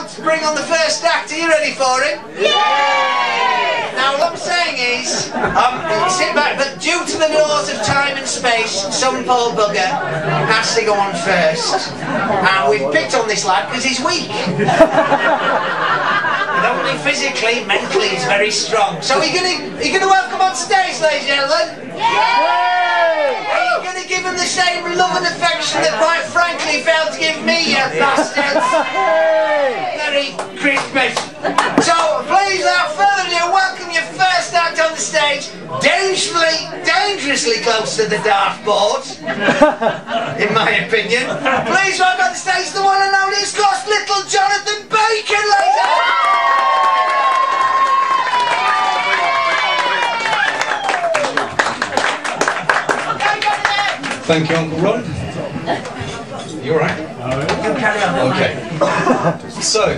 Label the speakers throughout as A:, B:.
A: about to bring on the first act. Are you ready for him? Yeah! Now what I'm saying is, sit back, but due to the laws of time and space, some poor bugger has to go on first. And we've picked on this lad because he's weak. Not only physically, mentally he's very strong. So are you gonna welcome on stage, ladies and gentlemen? Yeah! Are you gonna give him the same love and affection that quite frankly you failed to give me, you bastards? Merry Christmas. So please, without further ado, welcome your first act on the stage, dangerously close to the dartboard, in my opinion. Please welcome on the stage the one and only, of course, little Jonathan Bacon, ladies and gentlemen.
B: Thank you, Uncle Ron. You alright?
A: You carry on.
B: Okay. So,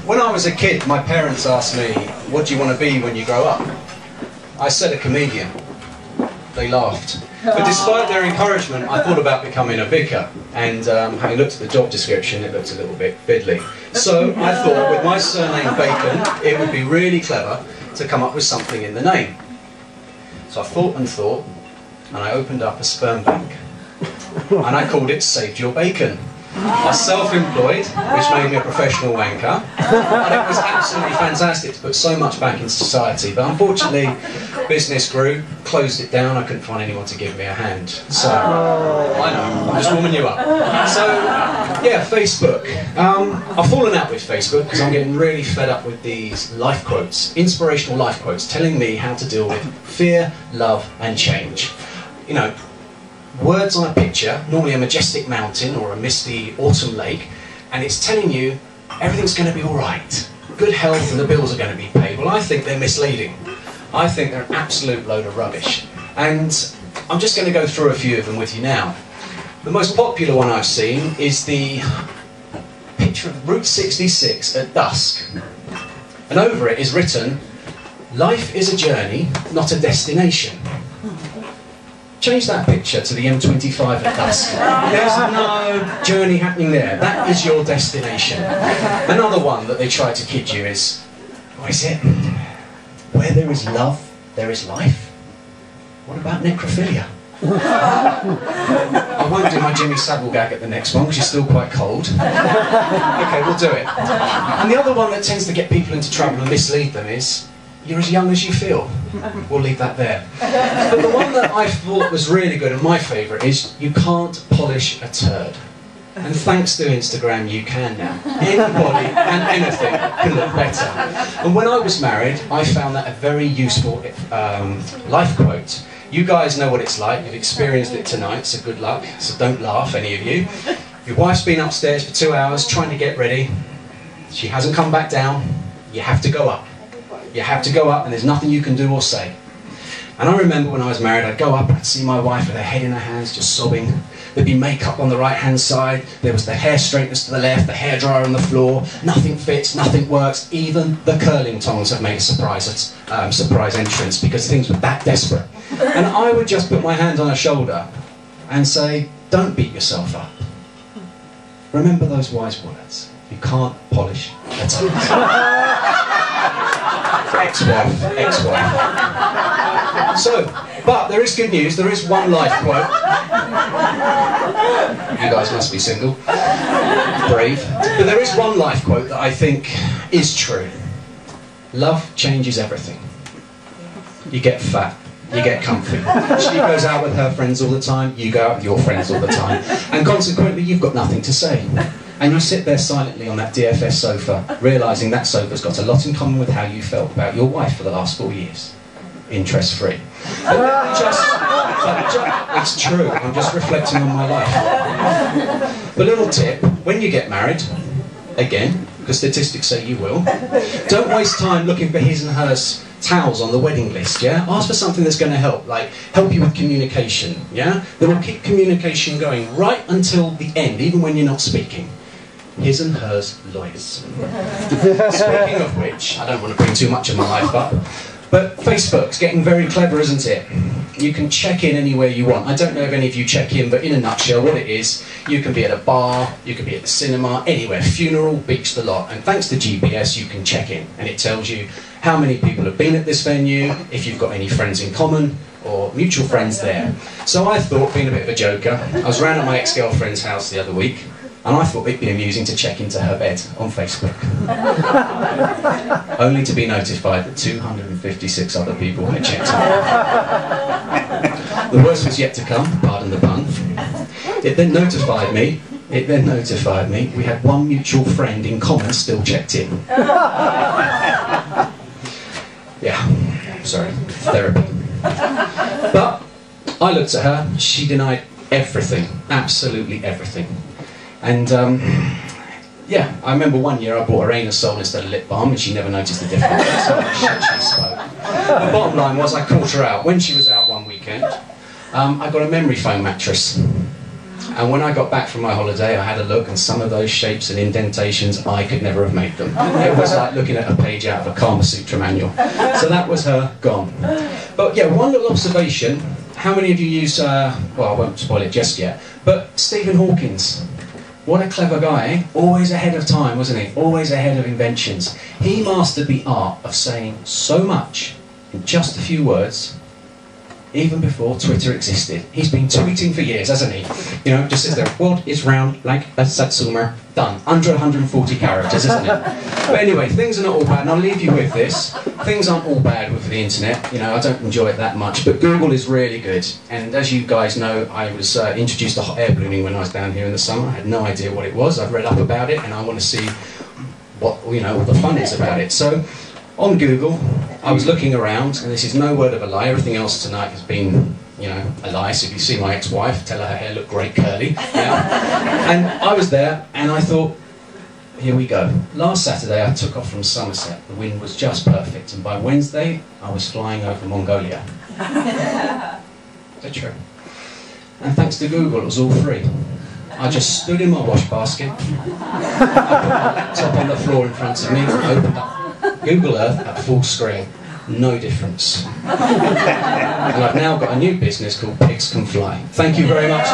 B: when I was a kid, my parents asked me, what do you want to be when you grow up? I said a comedian. They laughed. But despite their encouragement, I thought about becoming a vicar. And having looked at the job description, it looked a little bit fiddly. So I thought, with my surname Bacon, it would be really clever to come up with something in the name. So I thought and thought, and I opened up a sperm bank. And I called it Saved Your Bacon. I was self-employed, which made me a professional wanker. And it was absolutely fantastic to put so much back in society. But unfortunately, business grew, closed it down, I couldn't find anyone to give me a hand. So, I know, I'm just warming you up. So, yeah, Facebook. I've fallen out with Facebook because I'm getting really fed up with these life quotes, inspirational life quotes, telling me how to deal with fear, love and change. You know, words on a picture, normally a majestic mountain or a misty autumn lake, and it's telling you everything's going to be alright. Good health and the bills are going to be paid. Well, I think they're misleading. I think they're an absolute load of rubbish. And I'm just going to go through a few of them with you now. The most popular one I've seen is the picture of Route 66 at dusk. And over it is written, "Life is a journey, not a destination." Change that picture to the M25 at dusk. There's no journey happening there. That is your destination. Another one that they try to kid you is, what is it? Where there is love, there is life. What about necrophilia? I won't do my Jimmy Savile gag at the next one because you're still quite cold. Okay, we'll do it. And the other one that tends to get people into trouble and mislead them is, you're as young as you feel. We'll leave that there. But the one that I thought was really good and my favourite is, you can't polish a turd. And thanks to Instagram you can now. Anybody and anything can look better. And when I was married, I found that a very useful life quote. You guys know what it's like, you've experienced it tonight, so good luck. So don't laugh, any of you. Your wife's been upstairs for 2 hours trying to get ready. She hasn't come back down. You have to go up. You have to go up and there's nothing you can do or say. And I remember when I was married, I'd go up and I'd see my wife with her head in her hands, just sobbing. There'd be makeup on the right-hand side. There was the hair straighteners to the left, the hairdryer on the floor. Nothing fits, nothing works. Even the curling tongs have made a surprise entrance because things were that desperate. And I would just put my hand on her shoulder and say, don't beat yourself up. Remember those wise words. You can't polish a turd. Ex-wife. So, but there is good news, there is one life quote. You guys must be single. Brave. But there is one life quote that I think is true. Love changes everything. You get fat. You get comfy. She goes out with her friends all the time, you go out with your friends all the time. And consequently, you've got nothing to say. And you sit there silently on that DFS sofa, realising that sofa's got a lot in common with how you felt about your wife for the last 4 years. Interest-free. It's true, I'm just reflecting on my life. But little tip, when you get married, again, because statistics say you will, don't waste time looking for his and hers towels on the wedding list, yeah? Ask for something that's going to help, like help you with communication, yeah? That will keep communication going right until the end, even when you're not speaking. His and hers lawyers. Speaking of which, I don't want to bring too much of my life up, but Facebook's getting very clever, isn't it? You can check in anywhere you want. I don't know if any of you check in, but in a nutshell, what it is, you can be at a bar, you can be at the cinema, anywhere, funeral, beach, the lot. And thanks to GPS, you can check in, and it tells you how many people have been at this venue, if you've got any friends in common, or mutual friends there. So I thought, being a bit of a joker, I was round at my ex-girlfriend's house the other week, and I thought it'd be amusing to check into her bed on Facebook. Only to be notified that 256 other people had checked in. The worst was yet to come, pardon the pun. It then notified me, we had one mutual friend in common still checked in. Yeah, sorry, therapy. But I looked at her, she denied everything, absolutely everything. And yeah, I remember one year I bought her anusol instead of lip balm and she never noticed the difference. That's how much shit she spoke. The bottom line was I caught her out. When she was out one weekend, I got a memory foam mattress. And when I got back from my holiday, I had a look, and some of those shapes and indentations, I could never have made them. It was like looking at a page out of a Kama Sutra manual. So that was her gone. But yeah, one little observation. How many of you use, well, I won't spoil it just yet, but Stephen Hawkins. What a clever guy, eh? Always ahead of time, wasn't he? Always ahead of inventions. He mastered the art of saying so much in just a few words, even before Twitter existed. He's been tweeting for years, hasn't he? You know, just sits there, world is round like a satsuma. Done. Under 140 characters, isn't it? But anyway, things are not all bad, and I'll leave you with this. Things aren't all bad with the internet. You know, I don't enjoy it that much, but Google is really good. And as you guys know, I was introduced to hot air ballooning when I was down here in the summer. I had no idea what it was. I've read up about it, and I want to see what, you know, what the fun is about it. So, on Google, I was looking around, and this is no word of a lie. Everything else tonight has been, you know, a lie. So if you see my ex-wife, tell her hair looked great curly. Yeah. And I was there, and I thought, here we go. Last Saturday, I took off from Somerset. The wind was just perfect, and by Wednesday, I was flying over Mongolia. Is that true? And thanks to Google, it was all free. I just stood in my wash basket, I put my laptop on the floor in front of me, and opened up Google Earth at full screen. No difference. And I've now got a new business called Pigs Can Fly. Thank you very much.